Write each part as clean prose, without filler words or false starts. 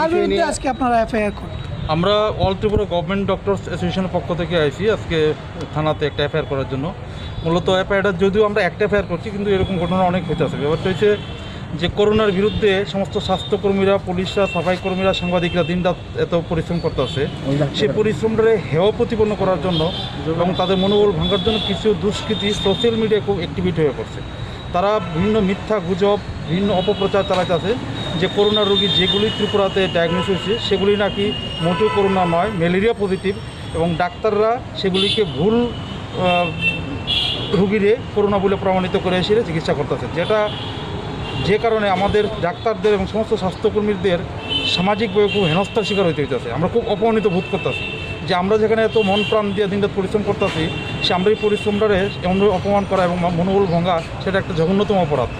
বিষয় নিয়ে আজকে আপনারা এফআইআর করুন? আমরা অল ত্রিপুরা গভর্নমেন্ট ডক্টরস অ্যাসোসিয়েশনের পক্ষ থেকে আইছি আজকে থানাতে একটা এফআইআর করার জন্য। মূলত এফআইআরটা যদিও আমরা একটা এফআইআর করছি, কিন্তু এরকম ঘটনা অনেক হতে আছে। ব্যাপারটা হচ্ছে যে করোনার বিরুদ্ধে সমস্ত স্বাস্থ্যকর্মীরা, পুলিশরা, সাফাই কর্মীরা, সাংবাদিকরা দিনরাত এত পরিশ্রম করতে আছে, সেই পরিশ্রমটারে হেয় প্রতিপন্ন করার জন্য এবং তাদের মনোবল ভাঙার জন্য কিছু দুষ্কৃতী সোশ্যাল মিডিয়া খুব অ্যাক্টিভিটি হয়ে পড়ছে। তারা বিভিন্ন মিথ্যা গুজব, বিভিন্ন অপপ্রচার চালাইতেছে যে করোনা রোগী যেগুলি ত্রিপুরাতে ডায়াগনোস হয়েছে সেগুলি নাকি মোটেও করোনা নয়, ম্যালেরিয়া পজিটিভ, এবং ডাক্তাররা সেগুলিকে ভুল রুগীরে করোনা বলে প্রমাণিত করে এসে চিকিৎসা করতেছে, যে কারণে আমাদের ডাক্তারদের এবং সমস্ত স্বাস্থ্যকর্মীদের সামাজিকভাবে খুব হেনস্থার শিকার হইতে হইতেছে। আমরা খুব অপমানিত বোধ করতেছি যে আমরা যেখানে এত মন প্রাণ দিয়ে দিনরাত পরিশ্রম করতেছি, সে আমরা এই পরিশ্রমটারে এমনভাবে অপমান করা এবং মনোবল ভঙ্গা, সেটা একটা জঘন্যতম অপরাধ।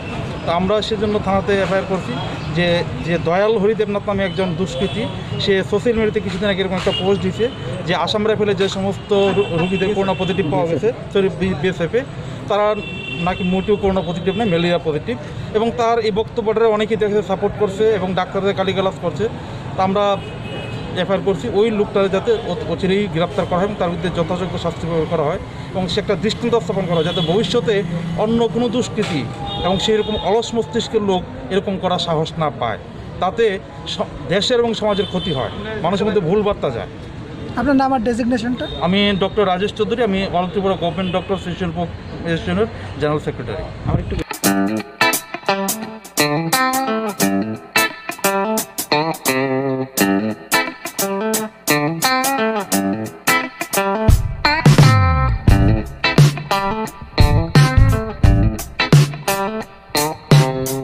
তো আমরা সেজন্য থানাতে এফআইআর করছি যে দয়াল হরিদেবনাথ নামে একজন দুষ্কৃতী, সে সোশ্যাল মিডিয়াতে কিছুদিন আগে এরকম একটা পোস্ট দিয়েছে যে আসাম রাইফেলে যে সমস্ত রোগীদের করোনা পজিটিভ পাওয়া গেছে, সরি বিএসএফে, তারা নাকি মোটেও করোনা পজিটিভ নয়, ম্যালেরিয়া পজিটিভ। এবং তার এই বক্তব্যটা অনেকেই দেখে সাপোর্ট করছে এবং ডাক্তারদের গালিগালাজ করছে। তা আমরা এফআইআর করছি ওই লোকটা যাতে অচিরেই গ্রেপ্তার করা হয় এবং তার বিরুদ্ধে যথাযোগ্য শাস্তি প্রয়োগ করা হয় এবং সে একটা দৃষ্টান্ত স্থাপন করা হয় যাতে ভবিষ্যতে অন্য কোনো দুষ্কৃতী এবং সেই রকম অলস মস্তিষ্কের লোক এরকম করার সাহস না পায়। তাতে দেশের এবং সমাজের ক্ষতি হয়, মানুষের মধ্যে ভুল বার্তা যায়। আপনার নাম আর ডেজিগনেশনটা? আমি ডক্টর রাজেশ চৌধুরী, আমি অল ত্রিপুরা গভর্নমেন্ট ডক্টর অ্যাসোসিয়েশনের জেনারেল সেক্রেটারি। আমার একটু